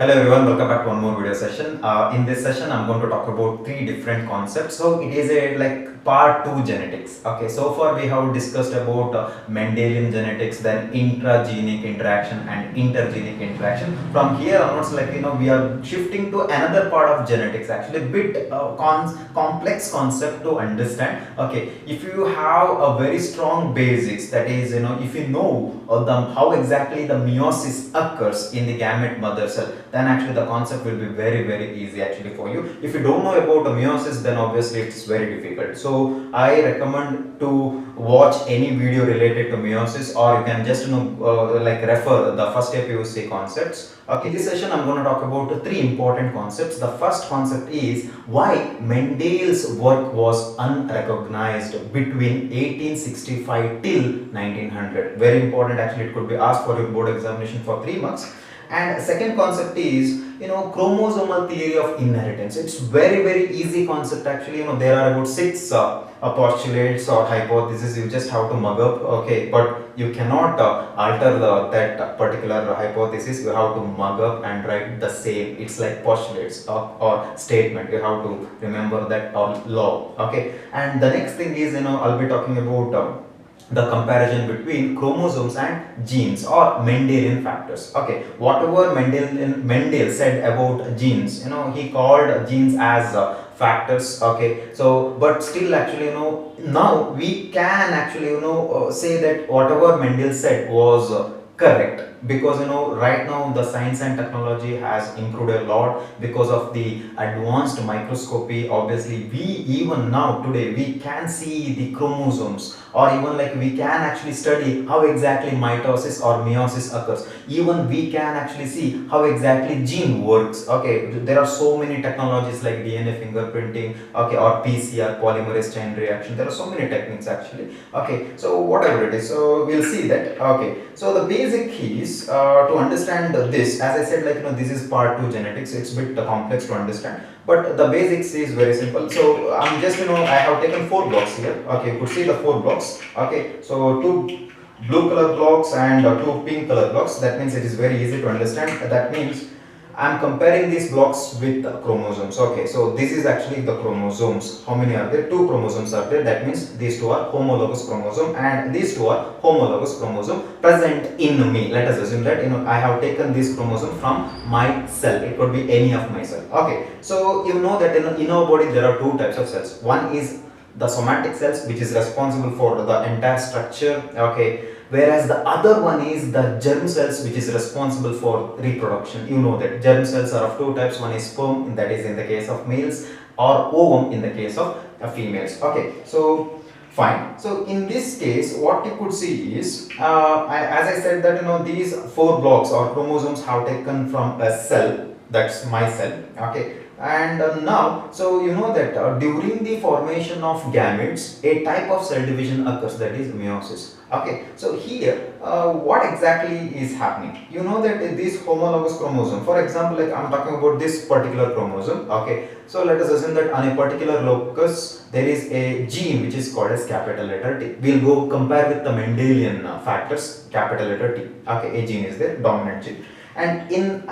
Hello everyone, welcome back to one more video session. In this session, I'm going to talk about three different concepts. So it is a part 2 genetics. Okay, so far we have discussed about Mendelian genetics, then intragenic interaction and intergenic interaction. From here onwards, we are shifting to another part of genetics. Actually, a bit complex concept to understand. Okay, if you have a very strong basics, that is, if you know how exactly the meiosis occurs in the gamete mother cell, then actually the concept will be very easy actually for you. If you don't know about the meiosis, then obviously it's very difficult. So I recommend to watch any video related to meiosis, or you can just refer the first year PUC concepts. Okay, in this session I'm going to talk about three important concepts. The first concept is why Mendel's work was unrecognized between 1865 till 1900. Very important, actually it could be asked for your board examination for 3 months. And second concept is chromosomal theory of inheritance. It's very easy concept actually. There are about 6 postulates or hypotheses. You just have to mug up, okay, but you cannot alter that particular hypothesis. You have to mug up and write the same. It's like postulates or statement. You have to remember that law, okay. And the next thing is, I'll be talking about the comparison between chromosomes and genes or Mendelian factors. Okay, whatever Mendel said about genes, he called genes as factors. Okay, so but still actually, now we can actually say that whatever Mendel said was correct, because right now the science and technology has improved a lot because of the advanced microscopy. Obviously we even now today we can see the chromosomes, or even we can actually study how exactly mitosis or meiosis occurs. Even we can actually see how exactly gene works. Okay, there are so many technologies like DNA fingerprinting, okay, or PCR, polymerase chain reaction. There are so many techniques actually. Okay, so whatever it is, so we'll see that. Okay, so the basic keys to understand this, as I said, this is part 2 genetics. It's a bit complex to understand, but the basics is very simple. So I'm just I have taken 4 blocks here. Okay, you could see the 4 blocks. Okay, so 2 blue color blocks and 2 pink color blocks. That means it is very easy to understand. That means I'm comparing these blocks with the chromosomes. Okay, so this is actually the chromosomes. How many are there? 2 chromosomes are there. That means these 2 are homologous chromosome and these 2 are homologous chromosome present in me. Let us assume that I have taken this chromosome from my cell. It could be any of my cell. Okay, so you know that in our body there are 2 types of cells. One is the somatic cells, which is responsible for the entire structure. Okay, whereas the other one is the germ cells, which is responsible for reproduction. You know that germ cells are of 2 types. One is sperm, that is in the case of males, or ovum in the case of females. Okay, so fine. So in this case what you could see is, as I said that these 4 blocks or chromosomes have taken from a cell, that's my cell. Okay, and now so you know that during the formation of gametes a type of cell division occurs, that is meiosis. Okay, so here what exactly is happening? You know that this homologous chromosome, for example, I'm talking about this particular chromosome. Okay, so let us assume that on a particular locus there is a gene which is called as capital letter T. We'll go compare with the Mendelian factors, capital letter T. Okay, a gene is there, dominant gene, and in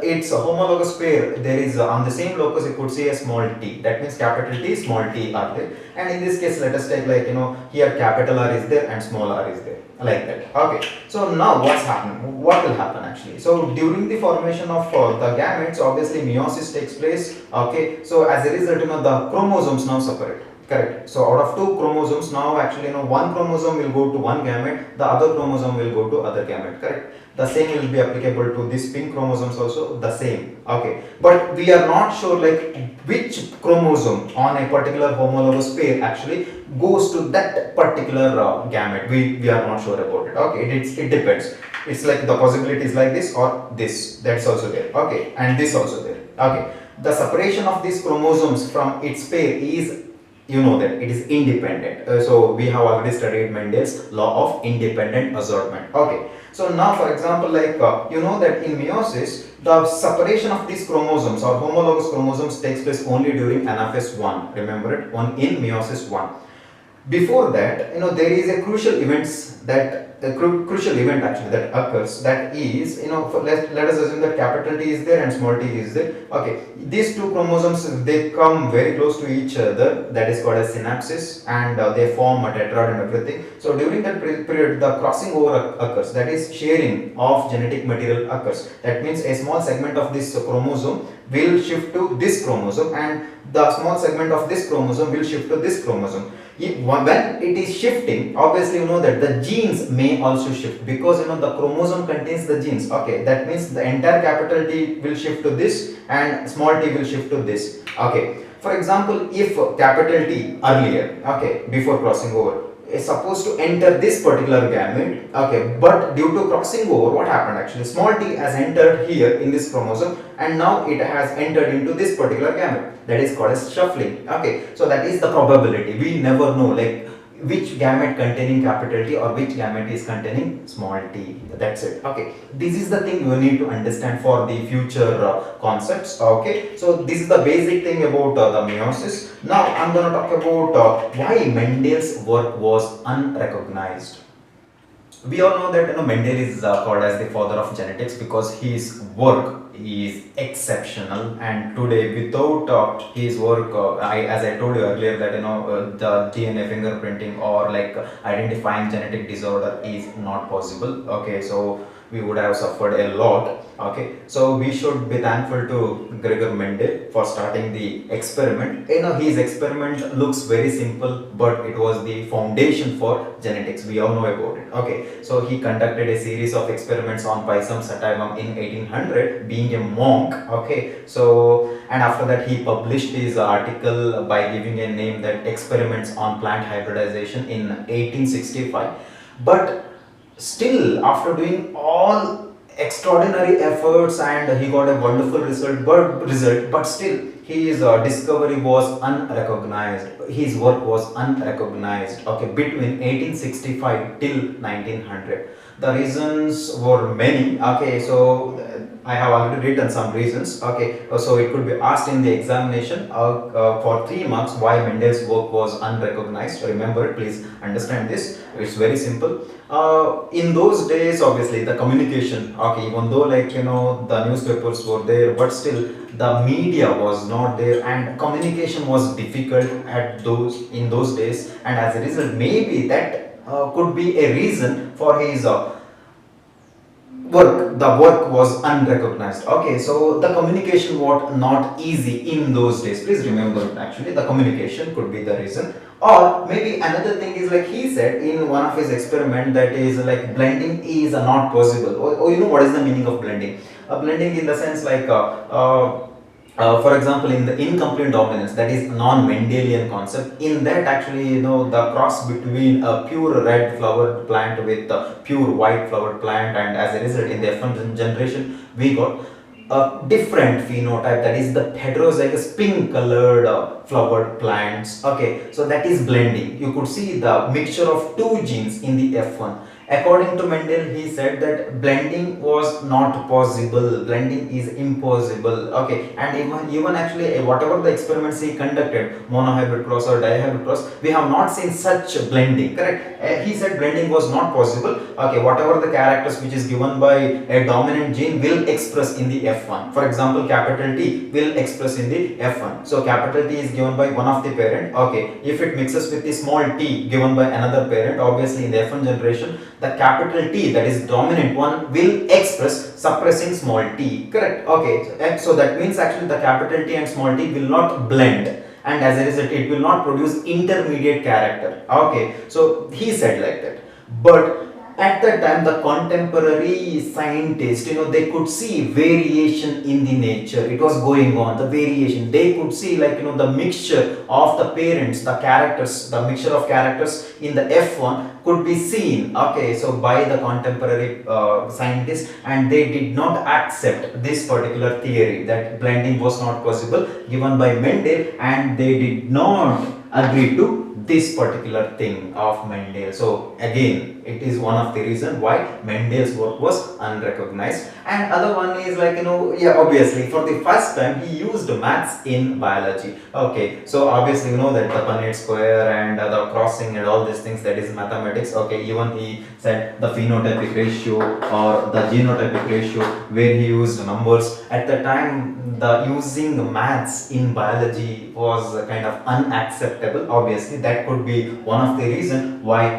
its homologous pair there is on the same locus you could see a small t. That means capital T, small t are there, and in this case let us take here capital R is there and small r is there, like that. Okay, so now what's happening? What will happen actually? So during the formation of the gametes, obviously meiosis takes place. Okay, so as a result the chromosomes now separate. Correct. So out of 2 chromosomes now actually one chromosome will go to one gamete, the other chromosome will go to other gamete. Correct. The same will be applicable to this pink chromosomes also, the same. Okay, but we are not sure which chromosome on a particular homologous pair actually goes to that particular gamete. We are not sure about it. Okay, it depends. It's like the possibility is like this or this. That's also there. Okay, and this also there. Okay, the separation of these chromosomes from its pair is, that it is independent. So we have already studied Mendel's law of independent assortment. Okay, so now for example you know that in meiosis the separation of these chromosomes or homologous chromosomes takes place only during anaphase 1. Remember it, in meiosis 1. Before that there is a crucial events that a crucial event actually that occurs, that is, let us assume that capital T is there and small t is there. Okay, these two chromosomes, they come very close to each other, that is called as synapsis, and they form a tetrad and everything. So during that period, the crossing over occurs, that is sharing of genetic material occurs. That means a small segment of this chromosome will shift to this chromosome, and the small segment of this chromosome will shift to this chromosome. When it is shifting, obviously you know that the genes may also shift, because the chromosome contains the genes. Okay, that means the entire capital T will shift to this and small t will shift to this. Okay, for example, if capital T earlier, okay, before crossing over, is supposed to enter this particular gamete, okay, but due to crossing over, what happened actually, small t has entered here in this chromosome and now it has entered into this particular gamete, that is called as shuffling. Okay, so that is the probability. We never know like which gamete containing capital T or which gamete is containing small t. That's it. Okay, this is the thing you need to understand for the future concepts. Okay, so this is the basic thing about the meiosis. Now I'm going to talk about why Mendel's work was unrecognized. We all know that Mendel is called as the father of genetics because his work is exceptional, and today without his work, as I told you earlier that the DNA fingerprinting or like identifying genetic disorder is not possible. Okay, so we would have suffered a lot. Okay, so we should be thankful to Gregor Mendel for starting the experiment. His experiment looks very simple, but it was the foundation for genetics. We all know about it. Okay, so he conducted a series of experiments on Pisum sativum in 1800, being a monk. Okay, so and after that he published his article by giving a name, that Experiments on Plant Hybridization, in 1865. But still, after doing all extraordinary efforts and he got a wonderful but still his discovery was unrecognized, his work was unrecognized, okay, between 1865 till 1900. The reasons were many. Okay, so I have already written some reasons. Okay, so it could be asked in the examination for 3 marks why Mendel's work was unrecognized. Remember, please understand this. It's very simple. In those days, obviously, the communication, okay, even though the newspapers were there, but still the media was not there, and communication was difficult in those days, and as a result, maybe that could be a reason for his the work was unrecognized. Okay, so the communication was not easy in those days. Please remember, actually the communication could be the reason. Or maybe another thing is, like he said in one of his experiment, that is like blending is not possible. Or what is the meaning of blending? Blending in the sense like for example, in the incomplete dominance, that is non-Mendelian concept. In that, actually, the cross between a pure red flowered plant with a pure white flowered plant, and as a result, in the F1 generation, we got a different phenotype, that is the heterozygous pink colored flowered plants. Okay, so that is blending. You could see the mixture of two genes in the F1. According to Mendel, he said that blending was not possible, blending is impossible. Okay, and even actually whatever the experiments he conducted, monohybrid cross or dihybrid cross, we have not seen such blending, correct? He said blending was not possible. Okay, whatever the characters which is given by a dominant gene will express in the F1. For example, capital T will express in the F1. So capital T is given by one of the parent. Okay, if it mixes with the small t given by another parent, obviously in the F1 generation, the capital T, that is dominant one, will express suppressing small t, correct? Okay, so that means actually the capital T and small t will not blend, and as a result it will not produce intermediate character. Okay, so he said like that. But at that time, the contemporary scientists, they could see variation in the nature. It was going on, the variation. They could see the mixture of the parents, the characters, the mixture of characters in the F1 could be seen. Okay, so by the contemporary scientists, and they did not accept this particular theory that blending was not possible given by Mendel, and they did not agree to this particular thing of Mendel. So again, it is one of the reason why Mendel's work was unrecognized. And other one is like, yeah, obviously for the first time he used maths in biology. Okay, so obviously you know that the Punnett square and the crossing and all these things, that is mathematics. Okay, even he said the phenotypic ratio or the genotypic ratio, where he used numbers. At the time, the using maths in biology was kind of unacceptable. Obviously that could be one of the reason why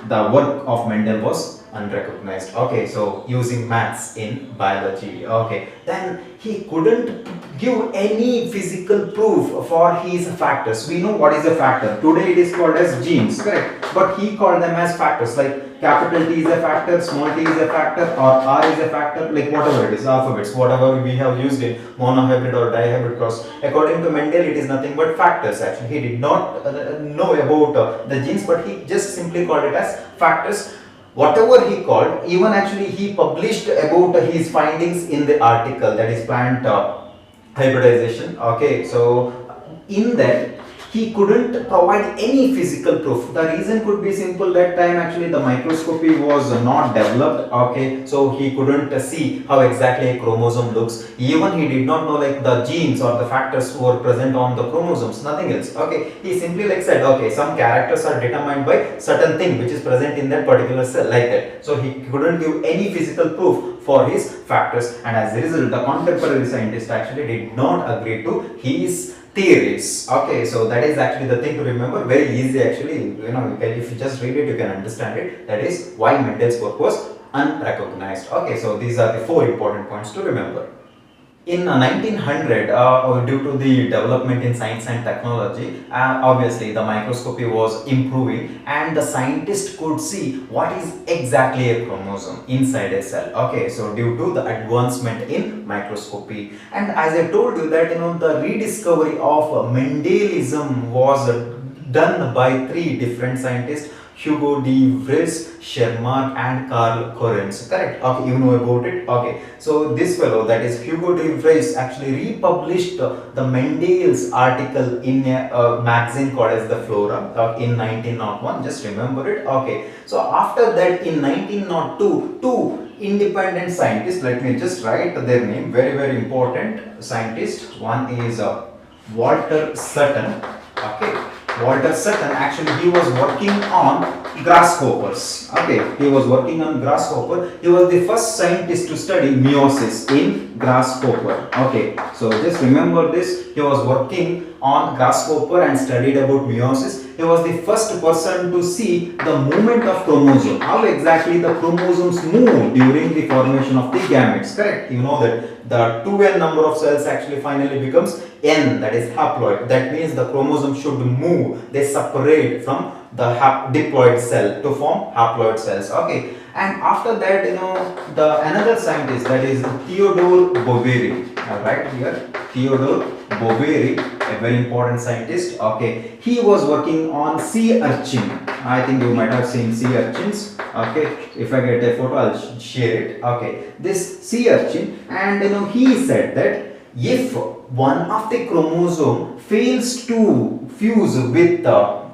the work of Mendel was unrecognized. Okay, so using maths in biology. Okay, then he couldn't give any physical proof for his factors. We know what is a factor. Today it is called as genes, correct? But he called them as factors, like capital T is a factor, small t is a factor, or R is a factor, like whatever it is, alphabets, whatever we have used in monohybrid or dihybrid cross. According to Mendel, it is nothing but factors. Actually, he did not know about the genes, but he just simply called it as factors. Whatever he called, even actually he published about his findings in the article, that is plant hybridization. Okay, so in that he couldn't provide any physical proof. The reason could be simple. That time actually the microscopy was not developed. Okay, so he couldn't see how exactly a chromosome looks. Even he did not know like the genes or the factors who are present on the chromosomes, nothing else. Okay, he simply like said, okay, some characters are determined by certain thing which is present in that particular cell, like that. So he couldn't give any physical proof for his factors, and as a result the contemporary scientists actually did not agree to his theories. Okay, so that is actually the thing to remember. Very easy actually, if you just read it you can understand it. That is why Mendel's work was unrecognized. Okay, so these are the 4 important points to remember. In 1900, due to the development in science and technology, obviously the microscopy was improving and the scientist could see what is exactly a chromosome inside a cell. Okay, so due to the advancement in microscopy, and as I told you that the rediscovery of Mendelism was done by 3 different scientists: Hugo de Vries, Schermark and Karl Correns. Correct? Okay, you know about it. Okay, so this fellow, that is Hugo de Vries, actually republished the Mendel's article in a magazine called as the Flora in 1901. Just remember it. Okay, so after that in 1902, 2 independent scientists, let me just write their name, very important scientists. One is Walter Sutton. Okay, Walter Sutton, actually he was working on grasshoppers. Okay, he was working on grasshopper. He was the first scientist to study meiosis in grasshopper. Okay, so just remember this. He was working on grasshopper and studied about meiosis. He was the first person to see the movement of chromosome, how exactly the chromosomes move during the formation of the gametes. Correct? You know that the 2n number of cells actually finally becomes n, that is haploid. That means the chromosome should move. They separate from the diploid cell to form haploid cells. Okay, and after that the another scientist, that is Theodore Boveri. Right here, Theodore Boveri, a very important scientist. Okay, he was working on sea urchin. I think you might have seen sea urchins. Okay, if I get a photo I'll share it. Okay, this sea urchin, and he said that if one of the chromosome fails to fuse with the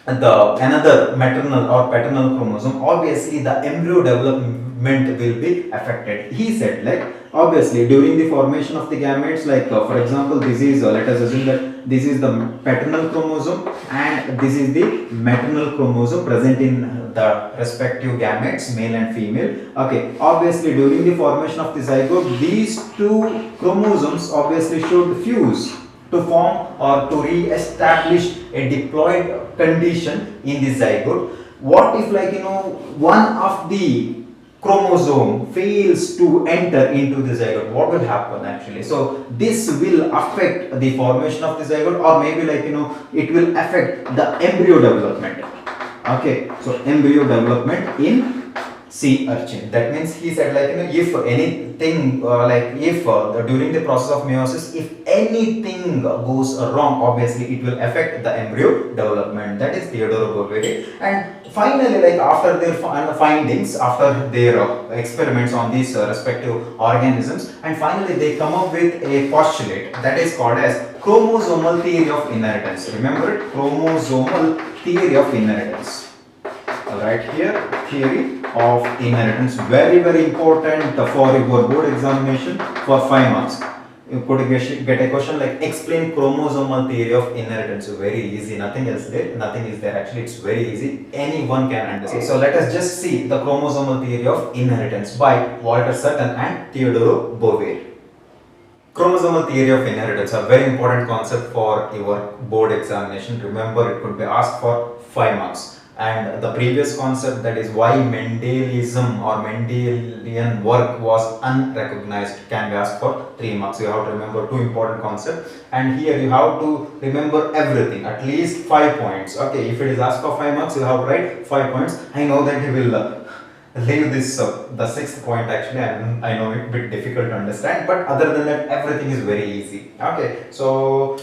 another maternal or paternal chromosome, obviously the embryo development will be affected. He said, like, obviously during the formation of the gametes, like for example, this is let us assume that this is the paternal chromosome and this is the maternal chromosome present in the respective gametes, male and female. Okay, obviously during the formation of the zygote, these 2 chromosomes obviously should fuse to form or to re-establish a diploid condition in the zygote. What if one of the chromosome fails to enter into the zygote? What will happen actually? So this will affect the formation of the zygote, or maybe it will affect the embryo development. Okay, so embryo development in sea urchin. That means he said, like, if anything, during the process of meiosis, if anything goes wrong, obviously it will affect the embryo development. That is Theodore Boveri. And finally, like, after their findings, after their experiments on these respective organisms, and finally they come up with a postulate that is called as chromosomal theory of inheritance. Remember it, chromosomal theory of inheritance. Right here, theory of inheritance, very important for your board examination for 5 marks. You could get a question like explain chromosomal theory of inheritance. Very easy, nothing else there, nothing is there actually, it's very easy, anyone can understand. So let us just see the chromosomal theory of inheritance by Walter Sutton and Theodore Boveri. Chromosomal theory of inheritance, a very important concept for your board examination. Remember, it could be asked for 5 marks. And the previous concept, that is why Mendelism or Mendelian work was unrecognized, can be asked for 3 marks. You have to remember 2 important concepts, and here you have to remember everything, at least 5 points. Okay, if it is asked for 5 marks, you have to write 5 points. I know that you will leave this the 6th point actually, I know it a bit difficult to understand, but other than that everything is very easy. Okay, so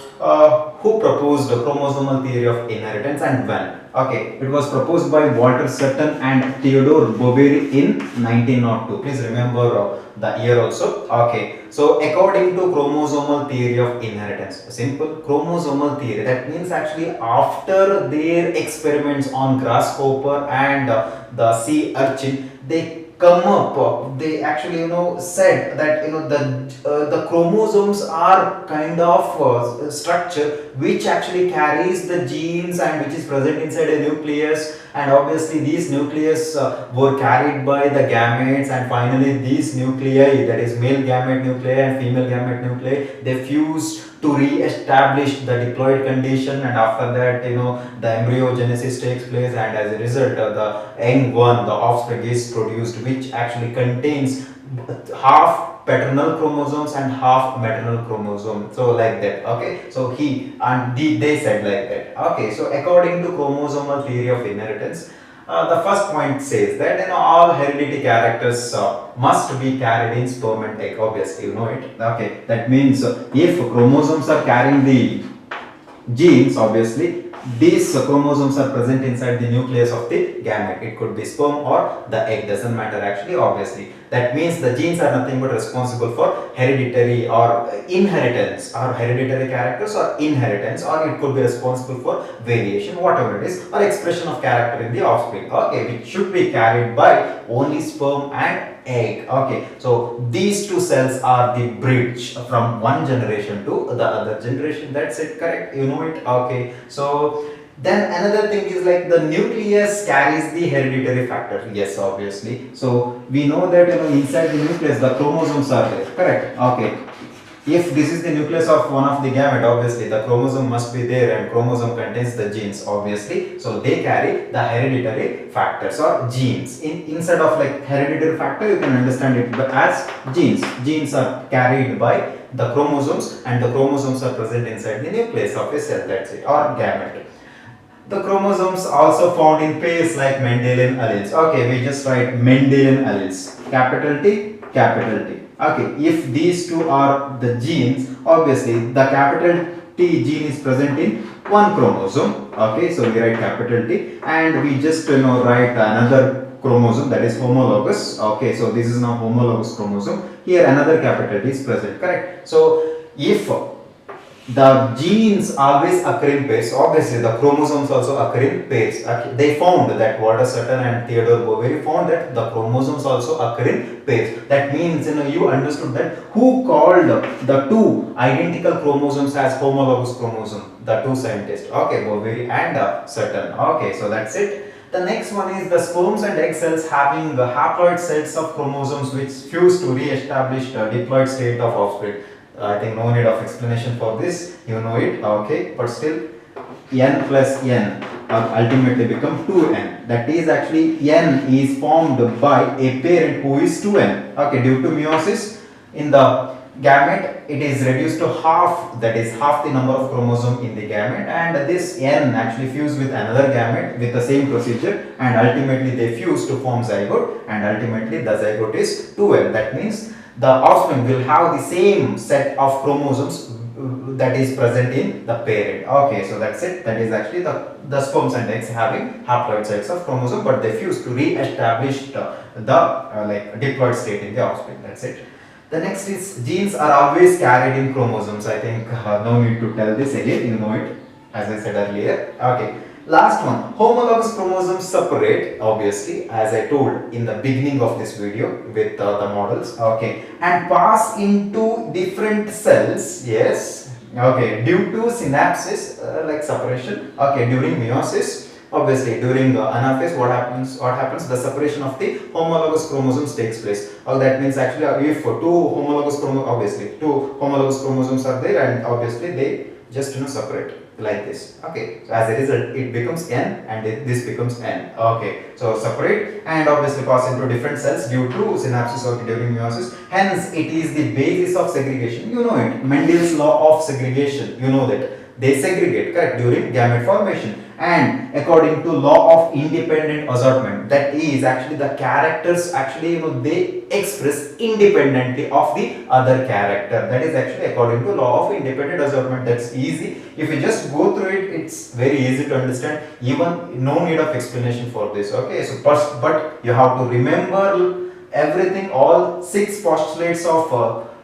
who proposed the chromosomal theory of inheritance and when? Okay, it was proposed by Walter Sutton and Theodore Boveri in 1902. Please remember the year also. Okay, so according to chromosomal theory of inheritance, simple chromosomal theory, that means actually after their experiments on grasshopper and the sea urchin, they come up, they actually said that the chromosomes are kind of structure which actually carries the genes and which is present inside a nucleus, and obviously these nucleus were carried by the gametes, and finally these nuclei, that is male gamete nuclei and female gamete nuclei, they fused to re-establish the diploid condition, and after that the embryogenesis takes place, and as a result the young one, the offspring, is produced, which actually contains half paternal chromosomes and half maternal chromosome, so like that. Okay, so he and they said like that. Okay, so according to chromosomal theory of inheritance, the first point says that all hereditary characters must be carried in sperm and egg. Obviously, you know it. Okay, that means if chromosomes are carrying the genes, obviously these chromosomes are present inside the nucleus of the gamete. It could be sperm or the egg, doesn't matter actually, obviously. That means the genes are nothing but responsible for hereditary or inheritance, or hereditary characters or inheritance, or it could be responsible for variation, whatever it is, or expression of character in the offspring. Okay, which should be carried by only sperm and egg. Okay, so these two cells are the bridge from one generation to the other generation. That's it, correct? You know it. Okay, so then another thing is like the nucleus carries the hereditary factor. Yes, obviously. So we know that inside the nucleus the chromosomes are there, correct? Okay, if this is the nucleus of one of the gamete, obviously the chromosome must be there, and chromosome contains the genes, obviously, so they carry the hereditary factors or genes. Instead of like hereditary factor, you can understand it as genes. Genes are carried by the chromosomes, and the chromosomes are present inside the nucleus of a cell, that's it, or gamete. The chromosomes also found in pairs like Mendelian alleles. Okay, we just write Mendelian alleles, capital T, capital T. Okay, if these two are the genes, obviously the capital T gene is present in one chromosome. Okay, so we write capital T, and we just write another chromosome, that is homologous. Okay, so this is now homologous chromosome. Here another capital T is present, correct? So if the genes always occur in pairs, obviously the chromosomes also occur in pairs. Okay. They found that Walter Sutton and Theodore Boveri found that the chromosomes also occur in pairs. That means you understood that who called the two identical chromosomes as homologous chromosome, the two scientists. Okay, Boveri and Sutton. Okay, so that's it. The next one is the sperms and egg cells having haploid sets of chromosomes which fuse to re-establish the diploid state of offspring. I think no need of explanation for this, you know it. Okay, but still n plus n ultimately become 2n. That is actually n is formed by a parent who is 2n. Okay, due to meiosis in the gamete, it is reduced to half, that is half the number of chromosome in the gamete, and this N actually fuse with another gamete with the same procedure, and ultimately they fuse to form zygote, and ultimately the zygote is 2N. That means the offspring will have the same set of chromosomes that is present in the parent. Okay, so that's it. That is actually the sperms and eggs having haploid sets of chromosome, but they fuse to re-establish the like diploid state in the offspring. That's it. The next is genes are always carried in chromosomes. I think no need to tell this again, you know it as I said earlier. Okay. Last one, homologous chromosomes separate, obviously, as I told in the beginning of this video with the models, okay, and pass into different cells, yes, okay, due to synapses, like separation, okay, during meiosis. Obviously, during anaphase, what happens? The separation of the homologous chromosomes takes place. That means actually, if two homologous chromosomes are there, and obviously they just separate like this. Okay, so as a result, it becomes N, and this becomes N. Okay, so separate and obviously pass into different cells due to synapses or during meiosis. Hence, it is the basis of segregation. You know it. Mendel's law of segregation. You know that they segregate, correct, during gamete formation. And according to law of independent assortment, that is actually the characters actually they express independently of the other character. That is actually according to law of independent assortment. That's easy. If you just go through it, it's very easy to understand. Even no need of explanation for this. Okay, so first, but you have to remember everything, all 6 postulates of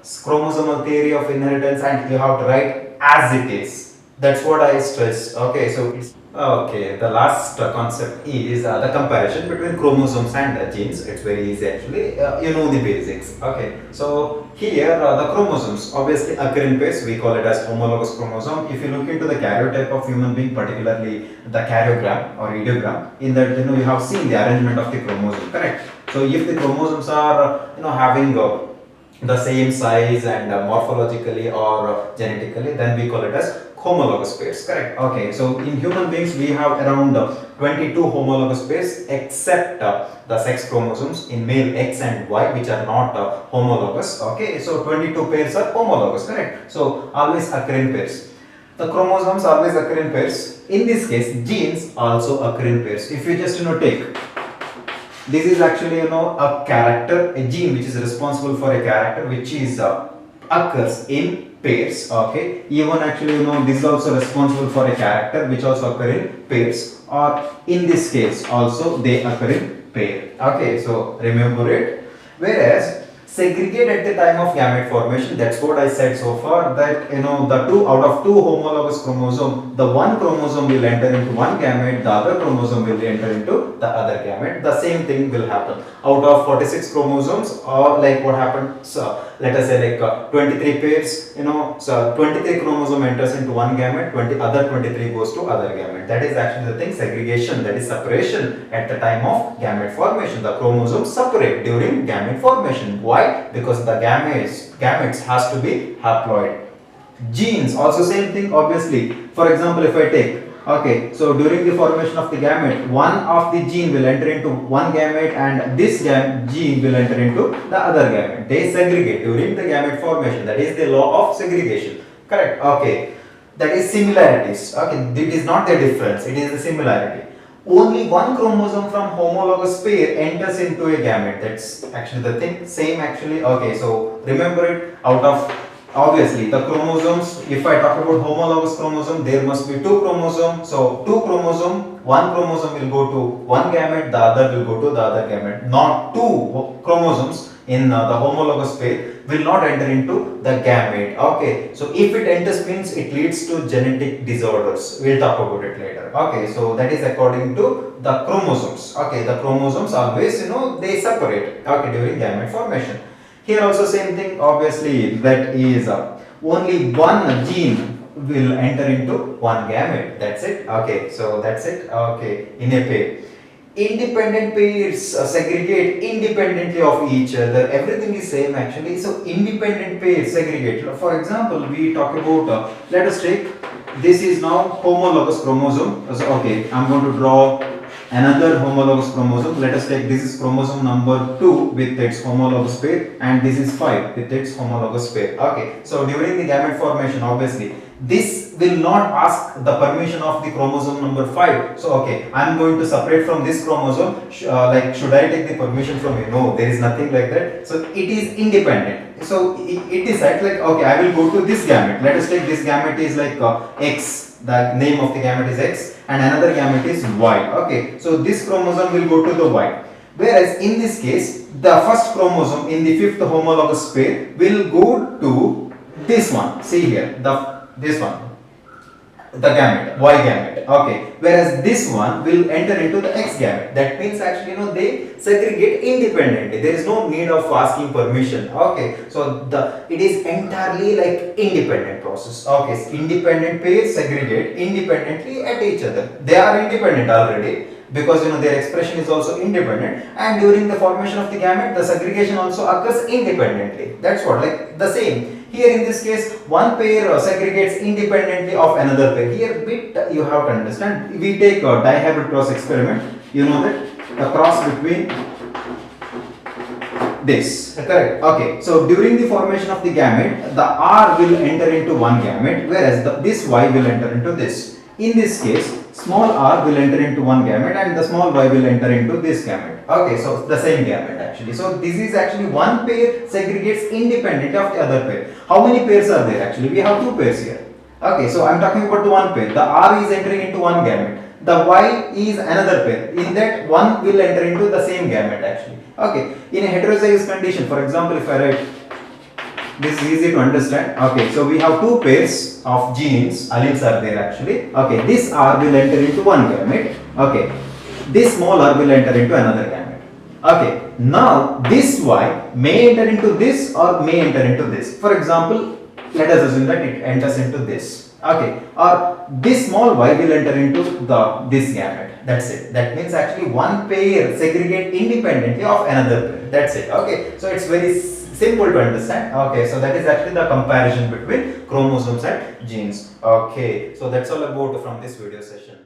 chromosomal theory of inheritance, and you have to write as it is. That's what I stress. Okay, so it's okay. The last concept is the comparison between chromosomes and genes. It's very easy actually. You know the basics. Okay, so here the chromosomes obviously occur in pairs. We call it as homologous chromosome. If you look into the karyotype of human being, particularly the karyogram or ideogram, in that you have seen the arrangement of the chromosome. Correct. So if the chromosomes are having the same size and morphologically or genetically, then we call it as homologous pairs, correct? Okay, so in human beings we have around 22 homologous pairs except the sex chromosomes in male X and Y, which are not homologous. Okay, so 22 pairs are homologous, correct? So always occur in pairs. The chromosomes always occur in pairs. In this case, genes also occur in pairs. If you just take, this is actually a character, a gene which is responsible for a character which is occurs in pairs. Okay, even actually this is also responsible for a character which also occur in pairs, or in this case also they occur in pair. Okay, so remember it. Whereas segregate at the time of gamete formation, that's what I said so far, that the two out of two homologous chromosome, the one chromosome will enter into one gamete, the other chromosome will enter into the other gamete. The same thing will happen out of 46 chromosomes, or like what happened, so let us say like 23 pairs, so 23 chromosome enters into one gamete, other 23 goes to other gamete. That is actually the thing, segregation, that is separation at the time of gamete formation. The chromosomes separate during gamete formation. Why? Because the gametes has to be haploid. Genes also same thing, obviously. For example, if I take, okay, so during the formation of the gamete, one of the gene will enter into one gamete and this gene will enter into the other gamete. They segregate during the gamete formation. That is the law of segregation. Correct? Okay. That is similarities. Okay, it is not a difference, it is a similarity. Only one chromosome from homologous pair enters into a gamete. That's actually the thing. Same actually. Okay, so remember it. Out of obviously the chromosomes, if I talk about homologous chromosome, there must be two chromosomes. So two chromosome, one chromosome will go to one gamete, the other will go to the other gamete. Not two chromosomes in the homologous pair will not enter into the gamete. Okay, so if it enters means it leads to genetic disorders. We'll talk about it later. Okay, so that is according to the chromosomes. Okay, the chromosomes always they separate, okay, during gamete formation. Here also same thing, obviously, that is only one gene will enter into one gamete. That's it. Okay, so that's it. Okay, in a pair. Independent pairs segregate independently of each other. Everything is same actually. So independent pairs segregate. For example, we talk about let us take, this is now homologous chromosome. So, okay, I'm going to draw another homologous chromosome. Let us take this is chromosome number 2 with its homologous pair, and this is 5 with its homologous pair. Okay, so during the gamete formation, obviously this will not ask the permission of the chromosome number 5. So okay, I am going to separate from this chromosome, like should I take the permission from you? No, there is nothing like that. So it is independent. So it decides like, okay, I will go to this gamete. Let us take this gamete is like X. The name of the gamete is X, and another gamete is Y. Okay, so this chromosome will go to the Y. Whereas in this case, the first chromosome in the 5th homologous pair will go to this one. See here, this one, the gamete, Y gamete. Okay, whereas this one will enter into the X gamete. That means actually, they segregate independently. There is no need of asking permission. Okay, so it is entirely like independent process. Okay, independent pairs segregate independently at each other. They are independent already, because their expression is also independent, and during the formation of the gamete the segregation also occurs independently. That's what, like the same here in this case, one pair segregates independently of another pair. Here bit you have to understand, we take a dihybrid cross experiment, that the cross between this, correct? Okay, so during the formation of the gamete, the R will enter into one gamete, whereas this Y will enter into this. In this case, small r will enter into one gamete and the small y will enter into this gamete. Okay, so the same gamete actually. So this is actually one pair segregates independent of the other pair. How many pairs are there actually? We have two pairs here. Okay, so I am talking about the one pair. The r is entering into one gamete. The y is another pair. In that, one will enter into the same gamete actually. Okay, in a heterozygous condition, for example, if I write, this is easy to understand. Okay, so we have two pairs of genes, alleles are there actually. Okay, this R will enter into one gamete. Okay, this small r will enter into another gamete. Okay, now this Y may enter into this or may enter into this. For example, let us assume that it enters into this. Okay, or this small y will enter into this gamete. That's it. That means actually one pair segregate independently of another pair. That's it. Okay, so it's very simple to understand. Okay, so that is actually the comparison between chromosomes and genes. Okay, so that's all about from this video session.